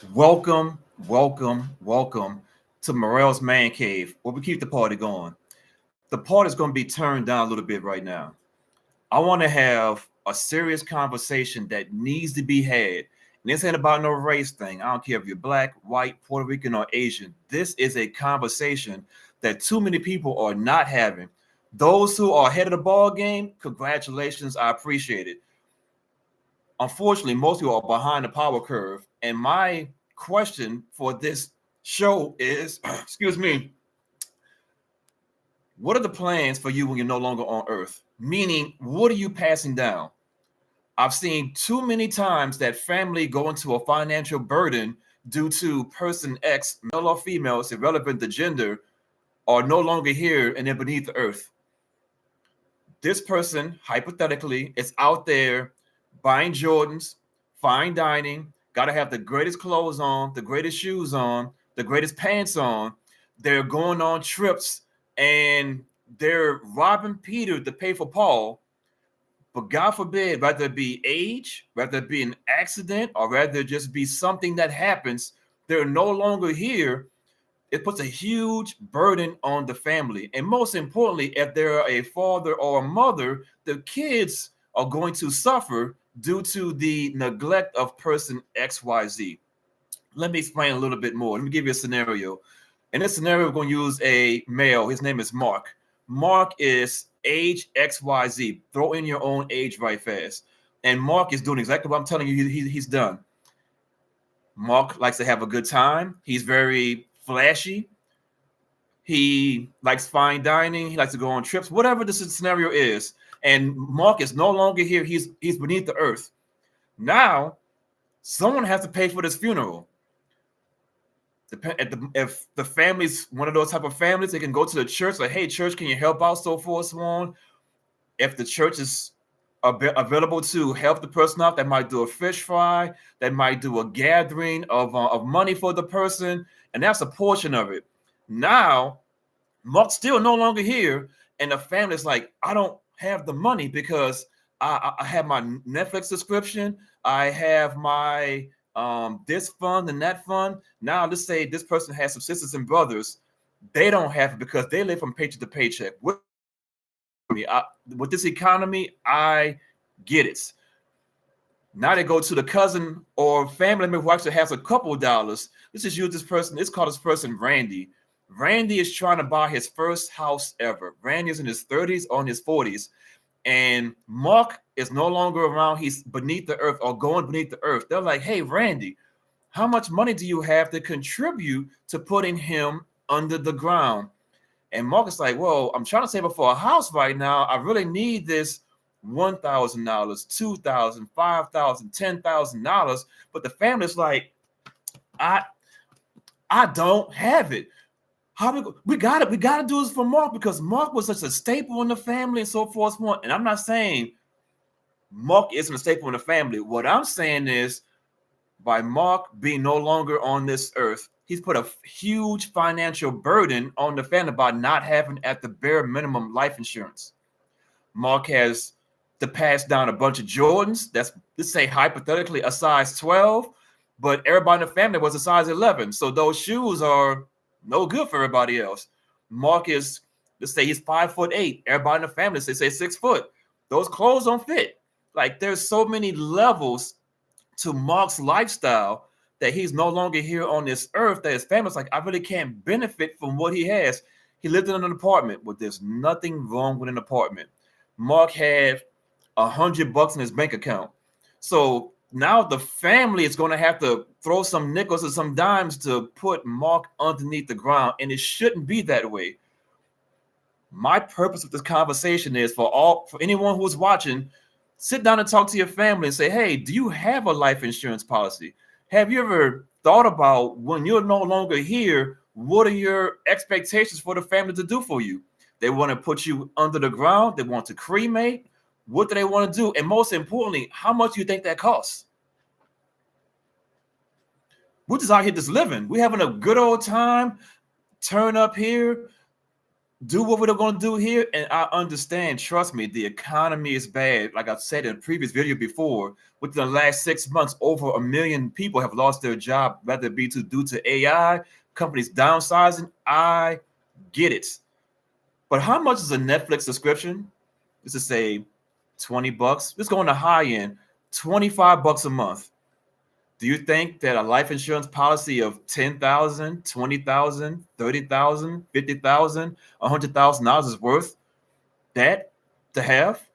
Welcome, welcome to Morell's Man Cave, where we keep the party going. The party's going to be turned down a little bit right now. I want to have a serious conversation that needs to be had. And this ain't about no race thing. I don't care if you're black, white, Puerto Rican, or Asian. This is a conversation that too many people are not having. Those who are ahead of the ball game, congratulations. I appreciate it. Unfortunately, most people are behind the power curve. And my question for this show is, excuse me, what are the plans for you when you're no longer on Earth? Meaning, what are you passing down? I've seen too many times that family go into a financial burden due to person X, male or female, it's irrelevant to gender, are no longer here and they're beneath the earth. This person, hypothetically, is out there buying Jordans, fine dining, got to have the greatest clothes on, the greatest shoes on, the greatest pants on. They're going on trips and they're robbing Peter to pay for Paul. But God forbid, whether it be age, whether it be an accident, or whether it just be something that happens, they're no longer here. It puts a huge burden on the family. And most importantly, if they're a father or a mother, the kids are going to suffer due to the neglect of person XYZ. Let me explain a little bit more. Let me give you a scenario. In this scenario, we're going to use a male. His name is Mark. Mark is age XYZ. Throw in your own age right fast. And Mark is doing exactly what I'm telling you he's done. Mark likes to have a good time. He's very flashy. He likes fine dining. He likes to go on trips, whatever the scenario is. And Mark is no longer here. He's beneath the earth. Now, someone has to pay for this funeral. If the family's one of those type of families, they can go to the church, like, hey, church, can you help out, so forth, so on. If the church is available to help the person out, that might do a fish fry, that might do a gathering of money for the person, and that's a portion of it. Now, Mark's still no longer here, and the family's like, I don't have the money because I have my Netflix subscription, I have my this fund and that fund. Now, let's say this person has some sisters and brothers, they don't have it because they live from paycheck to paycheck. With this economy, I get it. Now they go to the cousin or family member who actually has a couple of dollars. Let's just use this person. Let's call this person Randy. Randy is trying to buy his first house ever. Randy is in his 30s or in his 40s. And Mark is no longer around. He's beneath the earth or going beneath the earth. They're like, hey, Randy, how much money do you have to contribute to putting him under the ground? And Mark is like, well, I'm trying to save up for a house right now. I really need this $1,000, $2,000, $5,000, $10,000. But the family's like, I don't have it. How we got it? We got to do this for Mark because Mark was such a staple in the family and so forth. And I'm not saying Mark isn't a staple in the family. What I'm saying is, by Mark being no longer on this earth, he's put a huge financial burden on the family by not having at the bare minimum life insurance. Mark has to pass down a bunch of Jordans. That's, let's say, hypothetically a size 12, but everybody in the family was a size 11. So those shoes are no good for everybody else. Mark is, let's say he's 5'8". Everybody in the family say 6 foot. Those clothes don't fit. Like, there's so many levels to Mark's lifestyle that he's no longer here on this earth, that his family's like, I really can't benefit from what he has. He lived in an apartment, but there's nothing wrong with an apartment. Mark had $100 in his bank account. So now the family is going to have to throw some nickels or some dimes to put Mark underneath the ground, and it shouldn't be that way. My purpose of this conversation is for anyone who's watching, sit down and talk to your family and say, hey, do you have a life insurance policy? Have you ever thought about when you're no longer here, what are your expectations for the family to do for you? They want to put you under the ground. They want to cremate. What do they want to do? And most importantly, how much do you think that costs? We're just out here just living. We're having a good old time. Turn up here. do what we're going to do here. And I understand, trust me, the economy is bad. Like I said in a previous video before, within the last 6 months, over 1 million people have lost their job, whether it be due to AI, companies downsizing. I get it. But how much is a Netflix subscription? Let's just say 20 bucks. Let's go on the high end, 25 bucks a month. Do you think that a life insurance policy of 10,000, 20,000, 30,000, 50,000, $100,000 is worth that to have?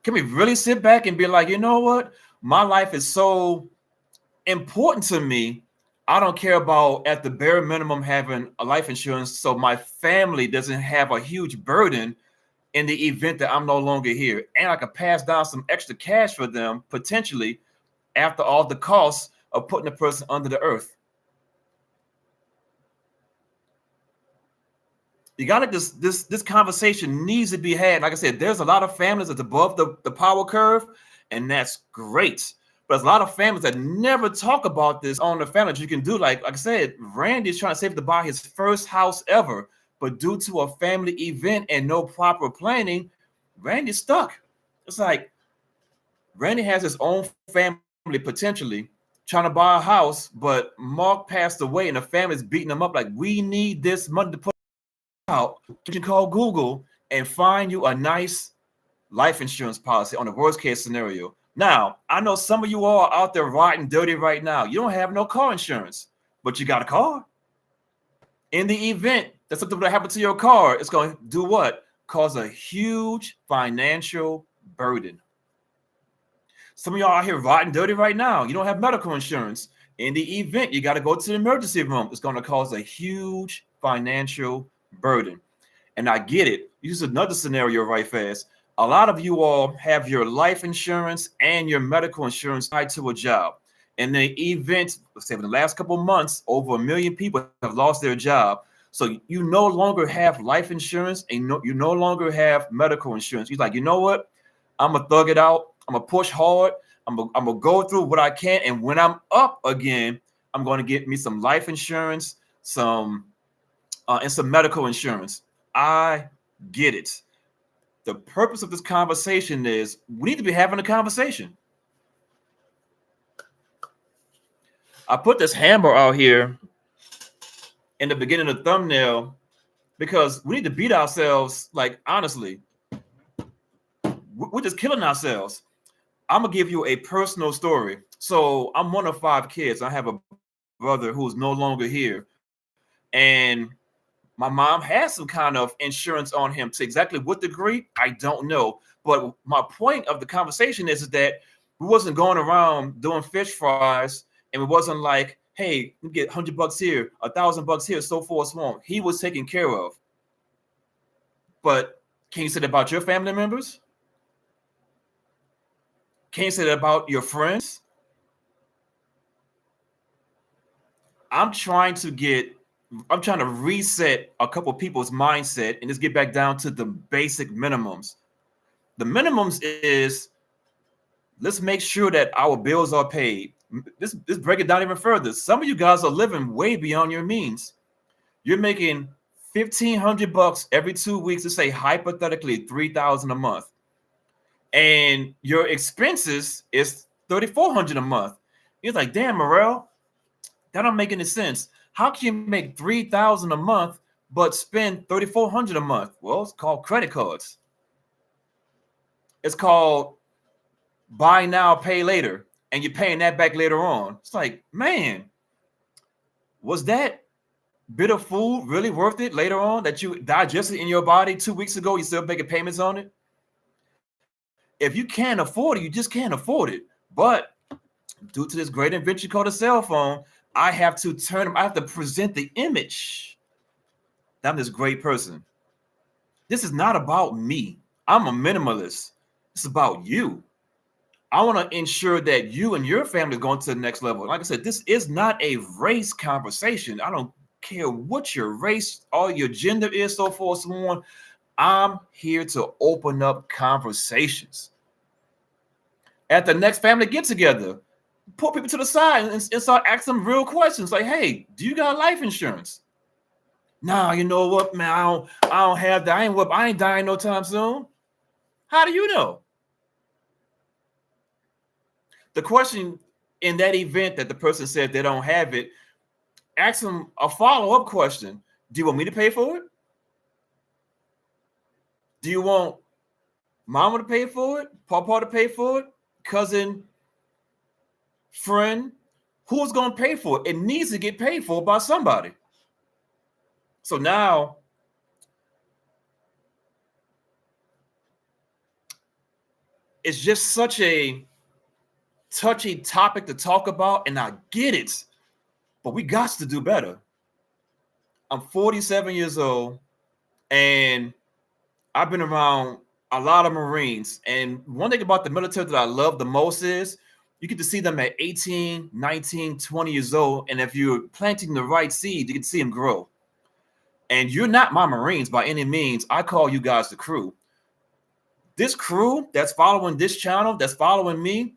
Can we really sit back and be like, you know what? My life is so important to me. I don't care about at the bare minimum having a life insurance so my family doesn't have a huge burden in the event that I'm no longer here. And I could pass down some extra cash for them potentially after all the costs of putting a person under the earth. You got to this conversation needs to be had. Like I said, there's a lot of families that's above the power curve, and that's great. But there's a lot of families that never talk about this on the family that you can do. Like I said, Randy's trying to save to buy his first house ever, but due to a family event and no proper planning, Randy's stuck. It's like Randy has his own family potentially trying to buy a house, but Mark passed away and the family's beating him up like, we need this money to put out. You can call Google and find you a nice life insurance policy on the worst case scenario. Now, I know some of you all are out there riding dirty right now. You don't have no car insurance, but you got a car. In the event that something would happen to your car, it's going to do what? Cause a huge financial burden. Some of y'all out here riding dirty right now. You don't have medical insurance. In the event you got to go to the emergency room, it's going to cause a huge financial burden. And I get it. Use another scenario right fast. A lot of you all have your life insurance and your medical insurance tied to a job. In the event, let's say in the last couple of months, over 1 million people have lost their job. So you no longer have life insurance and you no longer have medical insurance. You're like, you know what? I'm going to thug it out. I'm going to push hard. I'm going to go through what I can. And when I'm up again, I'm going to get me some life insurance, and some medical insurance. I get it. The purpose of this conversation is we need to be having a conversation. I put this hammer out here in the beginning of the thumbnail because we need to beat ourselves. Like, honestly, we're just killing ourselves. I'm going to give you a personal story. So I'm one of 5 kids. I have a brother who's no longer here. And my mom has some kind of insurance on him. To exactly what degree, I don't know. But my point of the conversation is that we wasn't going around doing fish fries, and it wasn't like, hey, we get $100 here, $1,000 here, so forth, so on. He was taken care of. But can you say that about your family members? Can you say that about your friends? I'm trying to reset a couple people's mindset and just get back down to the basic minimums. The minimums is, let's make sure that our bills are paid. Let's break it down even further. Some of you guys are living way beyond your means. You're making $1,500 every 2 weeks, to say hypothetically $3,000 a month. And your expenses is $3,400 a month. You're like, damn, Merrell, that don't make any sense. How can you make $3,000 a month but spend $3,400 a month? Well, it's called credit cards. It's called buy now, pay later, and you're paying that back later on. It's like, man, was that bit of food really worth it later on that you digested in your body 2 weeks ago? You still making payments on it? If you can't afford it, you just can't afford it. But due to this great invention called a cell phone, I have to present the image that I'm this great person. This is not about me. I'm a minimalist. It's about you. I want to ensure that you and your family are going to the next level. Like I said, this is not a race conversation. I don't care what your race or your gender is, so forth, so on. I'm here to open up conversations. At the next family get together, put people to the side and start asking them real questions like, hey, do you got life insurance? Nah, you know what, man? I don't have that. I ain't dying no time soon. How do you know? The question in that event that the person said they don't have it, ask them a follow-up question. Do you want me to pay for it? Do you want mama to pay for it? Papa to pay for it? Cousin, friend? Who's going to pay for it? It needs to get paid for by somebody. So now, it's just such a touchy topic to talk about, and I get it, but we got to do better. I'm 47 years old, and I've been around a lot of Marines. And one thing about the military that I love the most is you get to see them at 18, 19, 20 years old. And if you're planting the right seed, you can see them grow. And you're not my Marines by any means. I call you guys the crew. This crew that's following this channel, that's following me,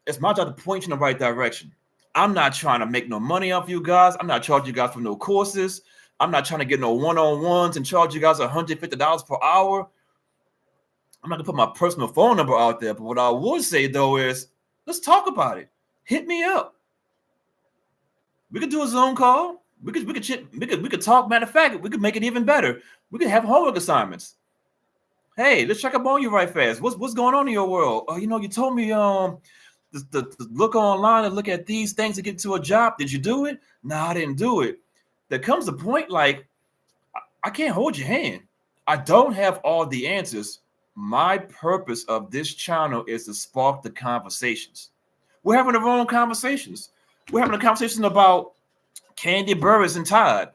it's my job to point you in the right direction. I'm not trying to make no money off you guys. I'm not charging you guys for no courses. I'm not trying to get no one-on-ones and charge you guys $150 per hour. I'm not gonna put my personal phone number out there, but what I would say though is, let's talk about it. Hit me up. We could do a Zoom call. We could talk. Matter of fact, we could make it even better. We could have homework assignments. Hey, let's check up on you right fast. What's going on in your world? Oh, you told me to look online and look at these things to get to a job. Did you do it? No, I didn't do it. There comes a point like I can't hold your hand. I don't have all the answers. My purpose of this channel is to spark the conversations. We're having our own conversations. We're having a conversation about Candy Burris and Todd,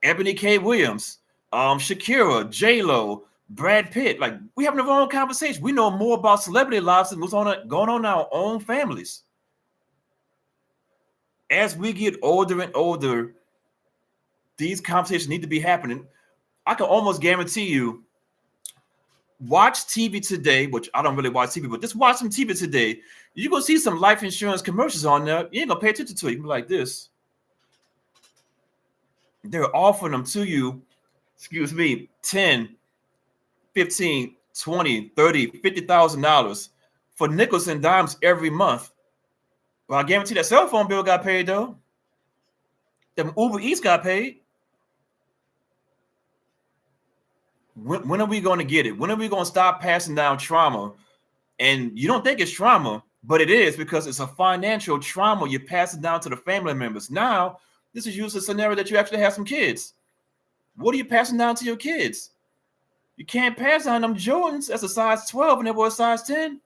Ebony K. Williams, Shakira, J-Lo, Brad Pitt. Like, we having our own conversation. We know more about celebrity lives than what's going on in our own families. As we get older and older, these conversations need to be happening. I can almost guarantee you, watch TV today, which I don't really watch TV, but just watch some TV today. You're going to see some life insurance commercials on there. You ain't going to pay attention to it. You're like this. They're offering them to you, 10, 15, 20, 30, $50,000 for nickels and dimes every month. Well, I guarantee that cell phone bill got paid, though. Them Uber Eats got paid. When are we going to get it? When are we going to stop passing down trauma? And you don't think it's trauma, but it is, because it's a financial trauma you're passing down to the family members. Now, this is used as a scenario that you actually have some kids. What are you passing down to your kids? You can't pass down them Jordans as a size 12 and they were a size 10.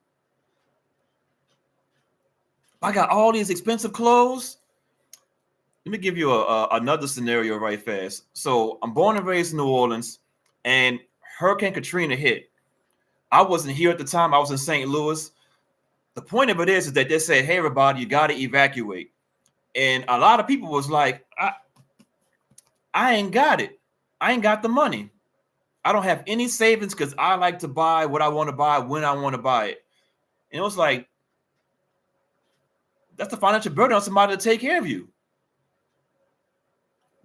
I got all these expensive clothes. Let me give you another scenario right fast. So I'm born and raised in New Orleans, and Hurricane Katrina hit. I wasn't here at the time. I was in St. Louis. The point of it is that they said, hey, everybody, you got to evacuate. And a lot of people was like, I ain't got it. I ain't got the money. I don't have any savings because I like to buy what I want to buy when I want to buy it. And it was like, that's the financial burden on somebody to take care of you.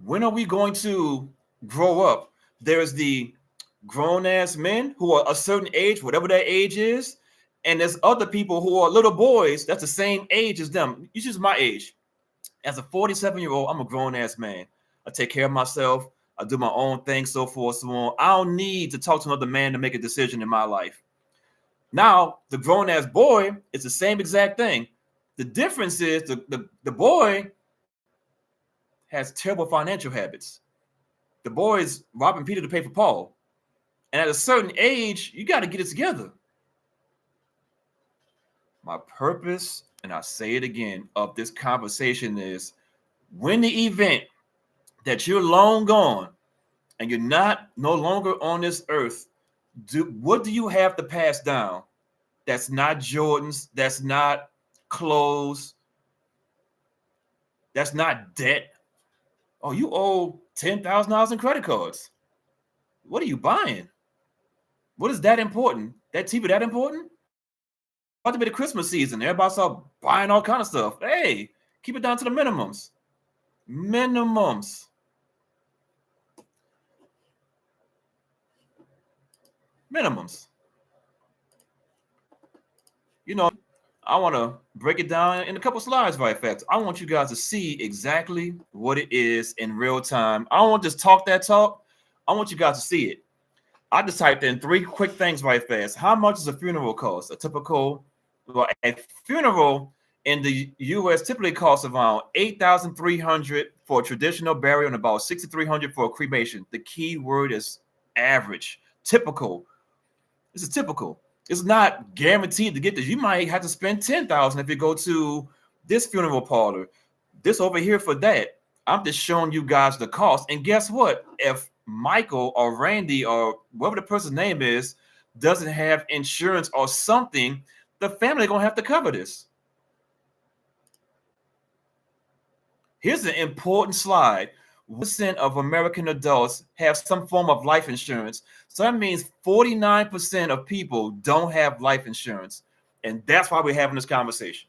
When are we going to grow up? There's the grown-ass men who are a certain age, whatever that age is, and there's other people who are little boys that's the same age as them. It's just my age. As a 47-year-old, I'm a grown-ass man. I take care of myself. I do my own thing, so forth, so on. I don't need to talk to another man to make a decision in my life. Now, the grown-ass boy is the same exact thing. The difference is the boy has terrible financial habits. The boy is robbing Peter to pay for Paul. And at a certain age, you got to get it together. My purpose, and I say it again, of this conversation is, when the event that you're long gone and you're no longer on this earth, what do you have to pass down? That's not Jordans, that's not clothes, that's not debt. Oh, you owe $10,000 in credit cards. What are you buying? What is that important? That TV that important? About to be the Christmas season. Everybody start buying all kind of stuff. Hey, keep it down to the minimums. Minimums. Minimums. You know, I want to break it down in a couple slides right fast. I want you guys to see exactly what it is in real time. I don't want to just talk that talk. I want you guys to see it. I just typed in three quick things right fast. How much does a funeral cost? A funeral in the U.S. typically costs around $8,300 for a traditional burial and about $6,300 for a cremation. The key word is average, typical. This is typical. It's not guaranteed to get this. You might have to spend $10,000 if you go to this funeral parlor. This over here for that. I'm just showing you guys the cost. And guess what? If Michael or Randy or whatever the person's name is doesn't have insurance or something, the family gonna have to cover this. Here's an important slide. 1% of American adults have some form of life insurance. So that means 49% of people don't have life insurance. And that's why we're having this conversation.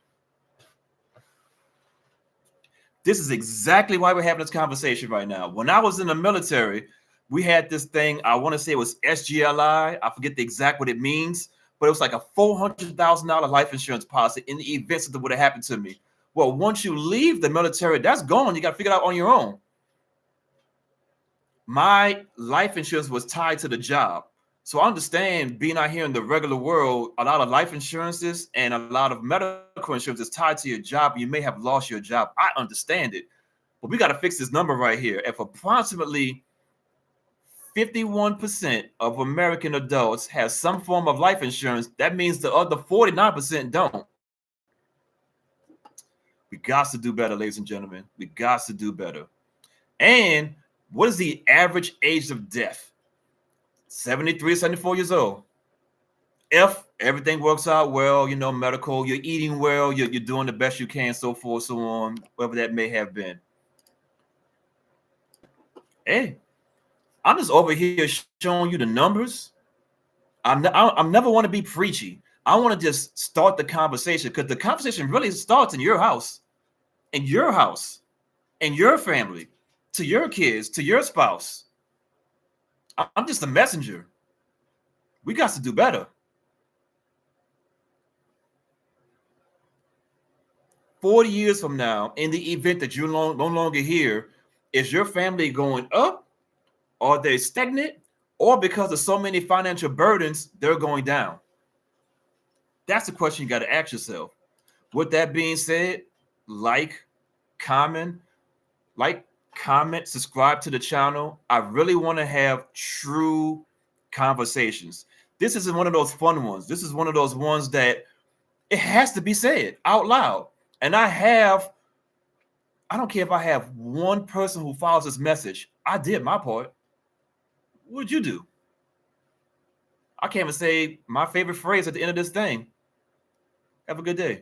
This is exactly why we're having this conversation right now. When I was in the military, we had this thing, I want to say it was SGLI. I forget the exact what it means, but it was like a $400,000 life insurance policy in the event something would have happened to me. Well, once you leave the military, that's gone. You got to figure it out on your own. My life insurance was tied to the job. So I understand being out here in the regular world, a lot of life insurances and a lot of medical insurance is tied to your job. You may have lost your job. I understand it. But we got to fix this number right here. If approximately 51% of American adults have some form of life insurance, that means the other 49% don't. We got to do better, ladies and gentlemen. We got to do better. And what is the average age of death? 73, 74 years old. If everything works out well, you know, medical, you're eating well, you're doing the best you can, so forth, so on, whatever that may have been. Hey, I'm just over here showing you the numbers. I'm never want to be preachy. I want to just start the conversation because the conversation really starts in your house, in your family, to your kids, to your spouse. I'm just a messenger. We got to do better. 40 years from now, in the event that you're no longer here, is your family going up? Are they stagnant? Or because of so many financial burdens, they're going down? That's the question you got to ask yourself. With that being said, comment, subscribe to the channel. I really want to have true conversations. This isn't one of those fun ones. This is one of those ones that it has to be said out loud. And I don't care if I have one person who follows this message. I did my part. What did you do? I can't even say my favorite phrase at the end of this thing. Have a good day.